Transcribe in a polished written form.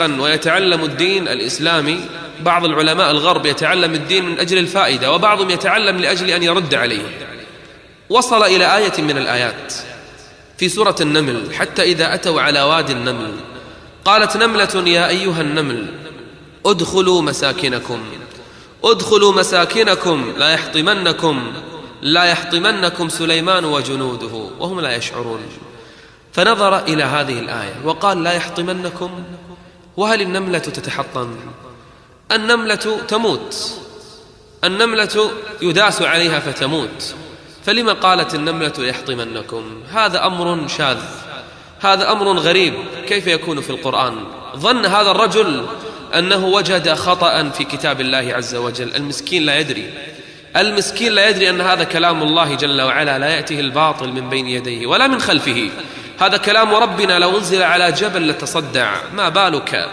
ويتعلم الدين الإسلامي. بعض العلماء الغرب يتعلم الدين من أجل الفائدة، وبعضهم يتعلم لأجل أن يرد عليه. وصل إلى آية من الآيات في سورة النمل: حتى إذا أتوا على وادي النمل قالت نملة يا أيها النمل ادخلوا مساكنكم لا يحطمنكم سليمان وجنوده وهم لا يشعرون. فنظر إلى هذه الآية وقال: لا يحطمنكم؟ وهل النملة تتحطم؟ النملة تموت، النملة يداس عليها فتموت، فلما قالت النملة يحطمنكم؟ هذا أمر شاذ، هذا أمر غريب، كيف يكون في القرآن؟ ظن هذا الرجل أنه وجد خطأ في كتاب الله عز وجل. المسكين لا يدري أن هذا كلام الله جل وعلا، لا يأتيه الباطل من بين يديه ولا من خلفه. هذا كلام ربنا، لو أنزل على جبل لتصدع، ما بالك